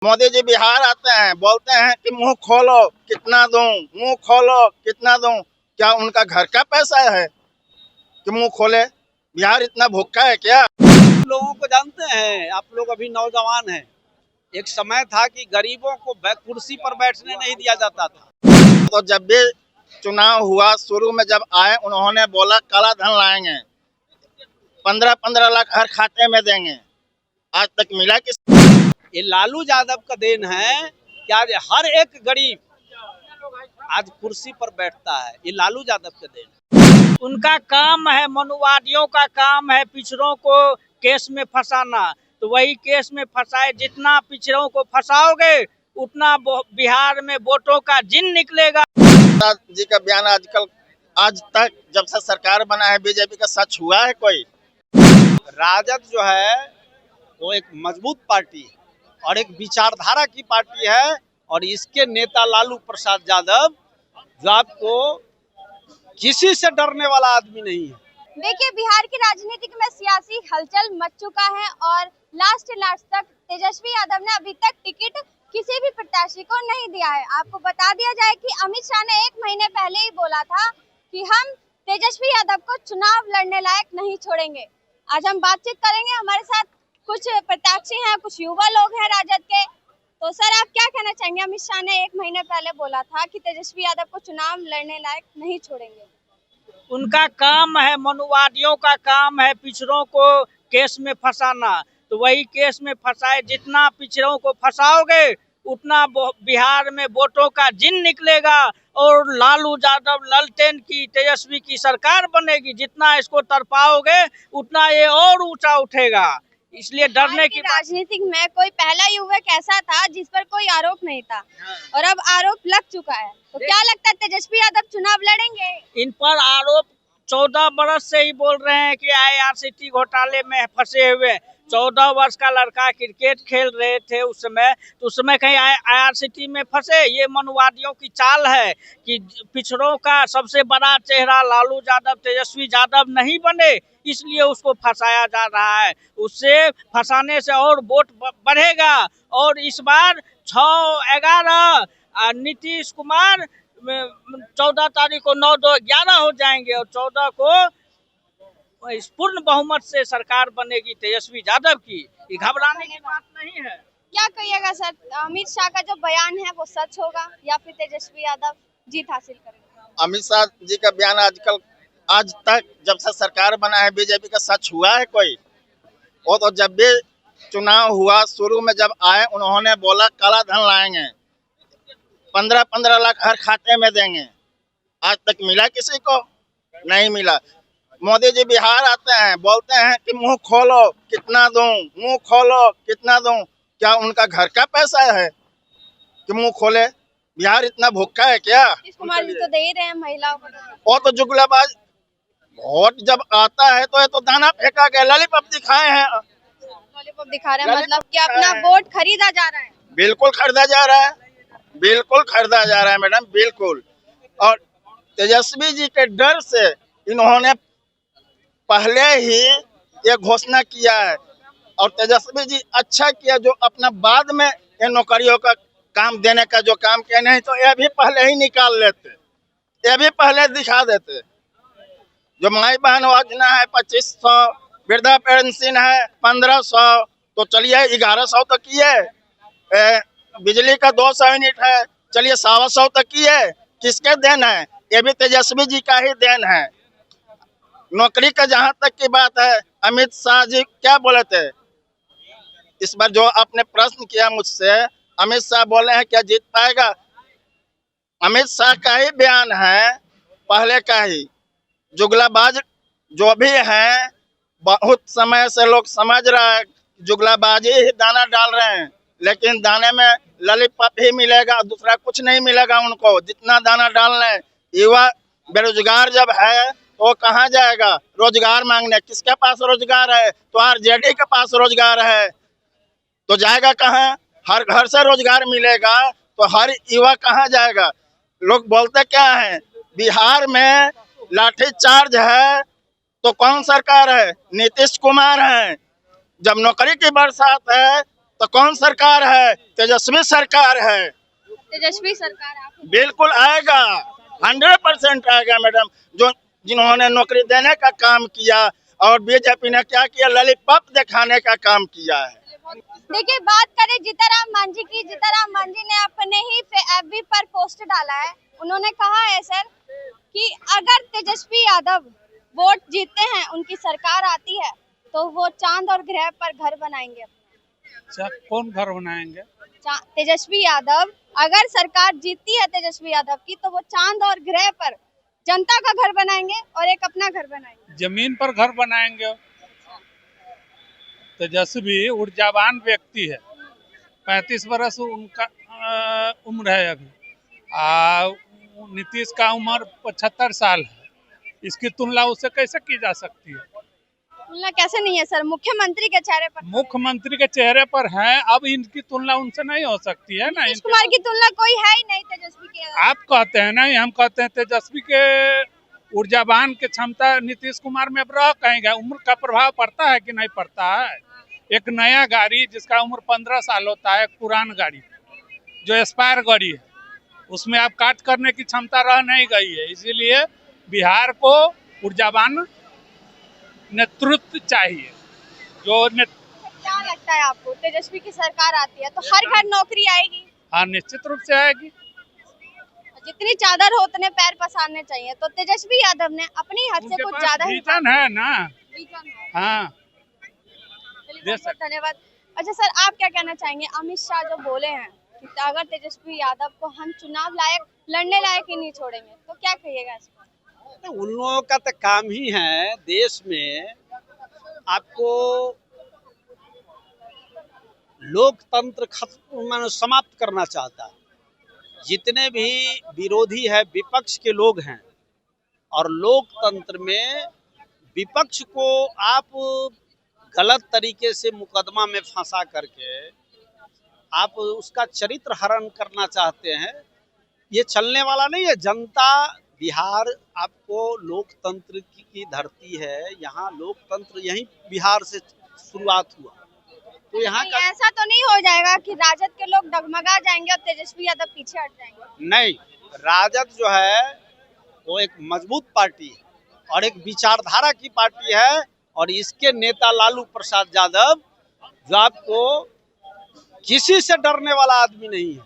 मोदी जी बिहार आते हैं, बोलते हैं कि मुंह खोलो कितना दूं, मुंह खोलो कितना दूं। क्या उनका घर का पैसा है कि मुंह खोले? बिहार इतना भूखा है क्या? लोगों को जानते हैं आप लोग, अभी नौजवान हैं। एक समय था कि गरीबों को कुर्सी पर बैठने नहीं दिया जाता था। तो जब भी चुनाव हुआ, शुरू में जब आए उन्होंने बोला काला धन लाएंगे, 15-15 लाख हर खाते में देंगे। आज तक मिला किस? ये लालू यादव का देन है कि आज हर एक गरीब आज कुर्सी पर बैठता है। ये लालू यादव का देन है। उनका काम है, मनुवादियों का काम है पिछड़ों को केस में फंसाना। तो वही केस में फंसाए, जितना पिछड़ों को फंसाओगे उतना बिहार में वोटों का जिन निकलेगा। जी का बयान आजकल आज तक जब से सरकार बना है बीजेपी का सच हुआ है कोई? राजद जो है वो एक मजबूत पार्टी और एक विचारधारा की पार्टी है, और इसके नेता लालू प्रसाद यादव जो आपको किसी से डरने वाला आदमी नहीं है। देखिए, बिहार की राजनीति में सियासी हलचल मच चुका है और लास्ट तक तेजस्वी यादव ने अभी तक टिकट किसी भी प्रत्याशी को नहीं दिया है। आपको बता दिया जाए कि अमित शाह ने 1 महीने पहले ही बोला था कि हम तेजस्वी यादव को चुनाव लड़ने लायक नहीं छोड़ेंगे। आज हम बातचीत करेंगे, हमारे साथ कुछ प्रत्याशी हैं, कुछ युवा लोग हैं राजद के। तो सर, आप क्या कहना चाहेंगे? अमित शाह ने 1 महीने पहले बोला था कि तेजस्वी यादव को चुनाव लड़ने लायक नहीं छोड़ेंगे। उनका काम है, मनुवादियों का काम है पिछड़ों को केस में फंसाना। तो वही केस में फंसाए, जितना पिछड़ों को फंसाओगे उतना बिहार में वोटों का जिन निकलेगा और लालू यादव ललटेन की तेजस्वी की सरकार बनेगी। जितना इसको तरपाओगे उतना ये और ऊंचा उठेगा, इसलिए डरने की राजनीतिक में कोई पहला युवक ऐसा था जिस पर कोई आरोप नहीं था और अब आरोप लग चुका है। तो क्या लगता है तेजस्वी यादव चुनाव लड़ेंगे? इन पर आरोप 14 बरस से ही बोल रहे हैं कि IRCT घोटाले में फंसे हुए। 14 वर्ष का लड़का क्रिकेट खेल रहे थे उस समय, तो उस समय कहीं IRCT में फंसे। ये मनुवादियों की चाल है कि पिछड़ों का सबसे बड़ा चेहरा लालू यादव, तेजस्वी यादव नहीं बने, इसलिए उसको फंसाया जा रहा है। उससे फंसाने से और वोट बढ़ेगा। और इस बार 6-11 नीतीश कुमार 14 तारीख को 9-2-11 हो जाएंगे और 14 को पूर्ण बहुमत से सरकार बनेगी तेजस्वी यादव की। ये घबराने की बात नहीं है। क्या कहिएगा सर, अमित शाह का जो बयान है वो सच होगा या फिर तेजस्वी यादव जीत हासिल करेंगे? अमित शाह जी का बयान आजकल आज तक जब से सरकार बना है बीजेपी का सच हुआ है कोई? वो तो जब भी चुनाव हुआ, शुरू में जब आए उन्होंने बोला काला धन लाएंगे, 15-15 लाख हर खाते में देंगे। आज तक मिला किसी को? नहीं मिला। मोदी जी बिहार आते हैं, बोलते हैं कि मुंह खोलो कितना दूं, मुंह खोलो कितना दूं। क्या उनका घर का पैसा है कि मुंह खोले? बिहार इतना भूखा है क्या? नीतीश कुमार जी तो दे ही रहे हैं महिलाओं को। वो तो जुगलाबाज। वोट जब आता है तो ये तो दाना फेंका गया, लॉलीपॉप दिखाए हैं। लॉलीपॉप दिखा रहे हैं, मतलब कि अपना वोट खरीदा जा रहा है। बिल्कुल खरीदा जा रहा है, बिल्कुल खरीदा जा रहा है मैडम, बिल्कुल। और तेजस्वी जी के डर से इन्होंने पहले ही ये घोषणा किया है। और तेजस्वी जी अच्छा किया जो अपना बाद में ये नौकरियों का काम देने का जो काम किया, नहीं तो ये भी पहले ही निकाल लेते, ये भी पहले दिखा देते। जो माई बहन योजना है 2500, वृद्धा पेंशन है 1500, तो चलिए 1100 तक किए। बिजली का 200 यूनिट है, चलिए 125 तक किए। किसके देन है? ये भी तेजस्वी जी का ही देन है। नौकरी का जहां तक की बात है, अमित शाह जी क्या बोले थे इस बार? जो आपने प्रश्न किया मुझसे, अमित शाह बोले हैं क्या जीत पाएगा? अमित शाह का ही बयान है, पहले का ही। जुगलाबाज जो भी है, बहुत समय से लोग समझ रहा है जुगलाबाजी ही दाना डाल रहे हैं, लेकिन दाने में लॉलीपॉप ही मिलेगा, दूसरा कुछ नहीं मिलेगा उनको। जितना दाना डाल रहे हैं, युवा बेरोजगार जब है तो वो कहाँ जाएगा रोजगार मांगने? किसके पास रोजगार है? तो RJD के पास रोजगार है, तो जाएगा कहाँ? हर घर से रोजगार मिलेगा तो हर युवा कहाँ जाएगा? लोग बोलते क्या है, बिहार में लाठी चार्ज है तो कौन सरकार है? नीतीश कुमार है। जब नौकरी की बरसात है तो कौन सरकार है? तेजस्वी सरकार है। तेजस्वी सरकार आप बिल्कुल आएगा, 100% आएगा मैडम। जो जिन्होंने नौकरी देने का काम किया और बीजेपी ने क्या किया, लॉलीपॉप दिखाने का काम किया है। देखिए, बात करें जीतनराम मांझी की। जीतनराम मांझी ने अपने ही एफबी पर पोस्ट डाला है। उन्होंने कहा है सर कि अगर तेजस्वी यादव वोट जीतते हैं, उनकी सरकार आती है, तो वो चांद और ग्रह पर घर बनाएंगे। कौन घर बनाएंगे? तेजस्वी यादव, अगर सरकार जीतती है तेजस्वी यादव की, तो वो चांद और ग्रह पर जनता का घर बनाएंगे और एक अपना घर बनाएंगे। जमीन पर घर बनाएंगे। तेजस्वी ऊर्जावान व्यक्ति है, 35 वर्ष उनका उम्र है अभी। नीतीश का उम्र 75 साल है। इसकी तुलना उससे कैसे की जा सकती है? तुलना कैसे नहीं है सर? मुख्यमंत्री के चेहरे पर, मुख्यमंत्री के चेहरे पर है, अब इनकी तुलना उनसे नहीं हो सकती है ना। नीतीश कुमार की तुलना कोई है ही नहीं तेजस्वी के। आप कहते हैं ना, हम कहते हैं तेजस्वी के ऊर्जावान के क्षमता नीतीश कुमार में अब रह कहेंगे। उम्र का प्रभाव पड़ता है कि नहीं पड़ता है? एक नया गाड़ी जिसका उम्र 15 साल होता है, एक पुरान गाड़ी जो एक्सपायर गाड़ी है, उसमें आप काट करने की क्षमता रह नहीं गई है। इसीलिए बिहार को ऊर्जावान नेतृत्व चाहिए। क्या लगता है आपको, तेजस्वी की सरकार आती है तो हर घर नौकरी आएगी? हाँ, निश्चित रूप से आएगी। जितनी चादर हो उतने पैर पसारने चाहिए, तो तेजस्वी यादव ने अपनी हद से कुछ ज्यादा ही विजन है ना। विजन है। हाँ, बहुत धन्यवाद। अच्छा सर, आप क्या कहना चाहेंगे? अमित शाह जो बोले हैं कि अगर तेजस्वी यादव को हम चुनाव लायक लड़ने लायक ही नहीं छोड़ेंगे, तो क्या कहिएगा इस पर? उन लोगों का तो काम ही है देश में आपको लोकतंत्र खत्म समाप्त करना चाहता है। जितने भी विरोधी है, विपक्ष के लोग हैं, और लोकतंत्र में विपक्ष को आप गलत तरीके से मुकदमा में फंसा करके आप उसका चरित्र हरण करना चाहते हैं। ये चलने वाला नहीं है। जनता, बिहार आपको लोकतंत्र की धरती है। यहाँ लोकतंत्र यहीं बिहार से शुरुआत हुआ। तो यहाँ का ऐसा तो नहीं हो जाएगा कि राजद के लोग डगमगा जाएंगे और तेजस्वी यादव पीछे हट जाएंगे? नहीं, राजद जो है वो एक मजबूत पार्टी है और एक विचारधारा की पार्टी है, और इसके नेता लालू प्रसाद यादव जो आपको किसी से डरने वाला आदमी नहीं है।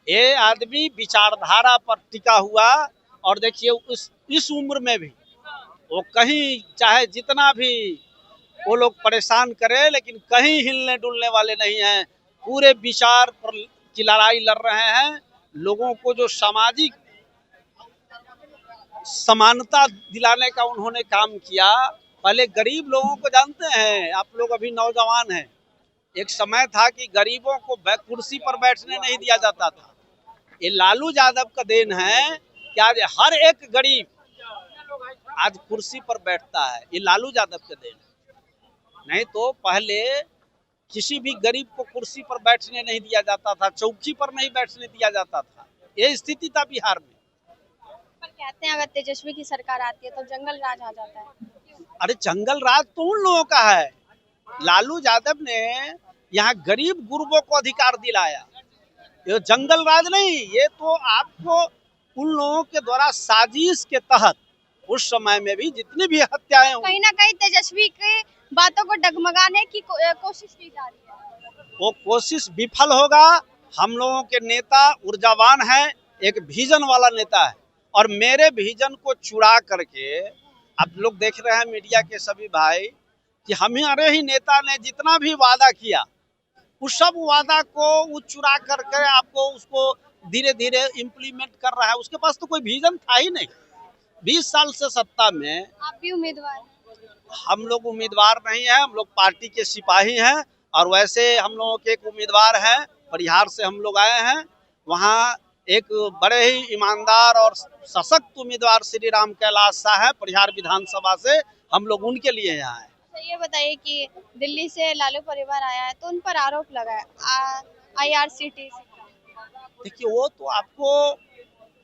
ये आदमी विचारधारा पर टिका हुआ, और देखिए इस उम्र में भी वो कहीं चाहे जितना भी वो लोग परेशान करे, लेकिन कहीं हिलने डुलने वाले नहीं हैं। पूरे विचार पर की लड़ाई लड़ रहे हैं। लोगों को जो सामाजिक समानता दिलाने का उन्होंने काम किया। पहले गरीब लोगों को जानते हैं आप लोग, अभी नौजवान हैं, एक समय था कि गरीबों को कुर्सी पर बैठने नहीं दिया जाता था। ये लालू यादव का देन है कि आज हर एक गरीब आज कुर्सी पर बैठता है। ये लालू यादव का देन है। नहीं तो पहले किसी भी गरीब को कुर्सी पर बैठने नहीं दिया जाता था, चौकी पर नहीं बैठने दिया जाता था। ये स्थिति था बिहार में। पर कहते हैं अगर तेजस्वी की सरकार आती है तो जंगल राज आ जाता है। अरे जंगल राज तो उन लोगों का है। लालू यादव ने यहाँ गरीब गुरबों को अधिकार दिलाया। ये जंगल राज नहीं, ये तो आपको उन लोगों के द्वारा साजिश के तहत उस समय में भी जितनी भी हत्याएं हुई, कहीं ना कहीं तेजस्वी की बातों को डगमगाने की कोशिश की जा रही है। वो कोशिश विफल होगा। हम लोगों के नेता ऊर्जावान है, एक विजन वाला नेता है, और मेरे विजन को चुरा करके आप लोग देख रहे हैं मीडिया के सभी भाई कि हमारे ही नेता ने जितना भी वादा किया उस सब वादा को वो चुरा करके आपको उसको धीरे धीरे इम्प्लीमेंट कर रहा है। उसके पास तो कोई विजन था ही नहीं। 20 साल से सत्ता में। आप भी उम्मीदवार हैं? हम लोग उम्मीदवार नहीं है, हम लोग पार्टी के सिपाही हैं। और वैसे हम लोगों के एक उम्मीदवार हैं, परिहार से हम लोग आए हैं। वहाँ एक बड़े ही ईमानदार और सशक्त उम्मीदवार श्री राम कैलाश शाह है, परिहार विधानसभा से। हम लोग उनके लिए यहाँ हैं। तो ये बताइए कि दिल्ली से लालू परिवार आया है तो उन पर आरोप लगा है IRCTC। देखिए, वो तो आपको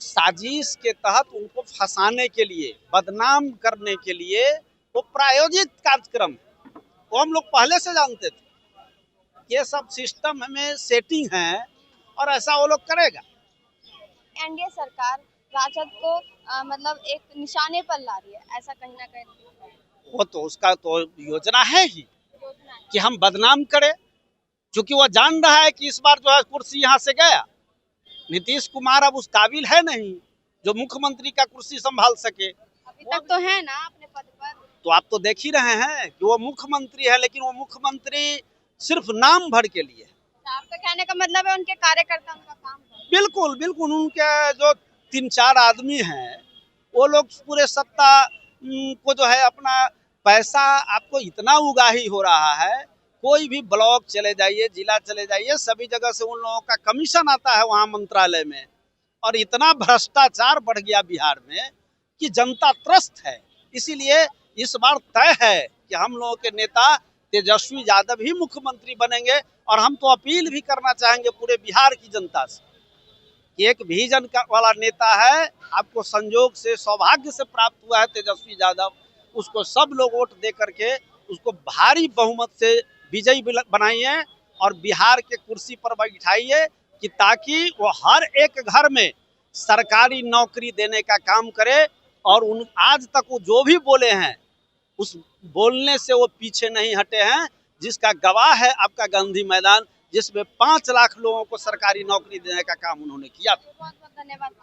साजिश के तहत उनको फंसाने के लिए, बदनाम करने के लिए वो प्रायोजित कार्यक्रम, वो हम लोग पहले से जानते थे। ये सब सिस्टम में सेटिंग है और ऐसा वो लोग करेगा। एनडीए सरकार राजद को मतलब एक निशाने पर ला रही है, ऐसा कहीं ना कहीं वो तो उसका तो योजना है ही योजना है। कि हम बदनाम करें, क्योंकि वो जान रहा है कि इस बार जो है कुर्सी यहाँ से गया। नीतीश कुमार अब उस काबिल है नहीं जो मुख्यमंत्री का कुर्सी संभाल सके। अभी तक तो है ना अपने पद पर। तो आप तो देख ही रहे हैं कि वो मुख्यमंत्री है, लेकिन वो मुख्यमंत्री सिर्फ नाम भर के लिए। आपका कहने का मतलब है उनके कार्यकर्ता उनका काम है। बिल्कुल बिल्कुल, उनके जो 3-4 आदमी हैं वो लोग पूरे सत्ता को जो है अपना पैसा, आपको इतना उगाही हो रहा है, कोई भी ब्लॉक चले जाइए, जिला चले जाइए, सभी जगह से उन लोगों का कमीशन आता है वहाँ मंत्रालय में। और इतना भ्रष्टाचार बढ़ गया बिहार में कि जनता त्रस्त है। इसीलिए इस बार तय है कि हम लोगों के नेता तेजस्वी यादव ही मुख्यमंत्री बनेंगे। और हम तो अपील भी करना चाहेंगे पूरे बिहार की जनता से कि एक विजन वाला नेता है, आपको संयोग से सौभाग्य से प्राप्त हुआ है तेजस्वी यादव, उसको सब लोग वोट दे करके उसको भारी बहुमत से विजयी बनाइए और बिहार के कुर्सी पर बैठाइए कि ताकि वो हर एक घर में सरकारी नौकरी देने का काम करे। और उन आज तक वो जो भी बोले हैं उस बोलने से वो पीछे नहीं हटे हैं, जिसका गवाह है आपका गांधी मैदान, जिसमें 5 लाख लोगों को सरकारी नौकरी देने का काम उन्होंने किया था। बहुत बहुत धन्यवाद।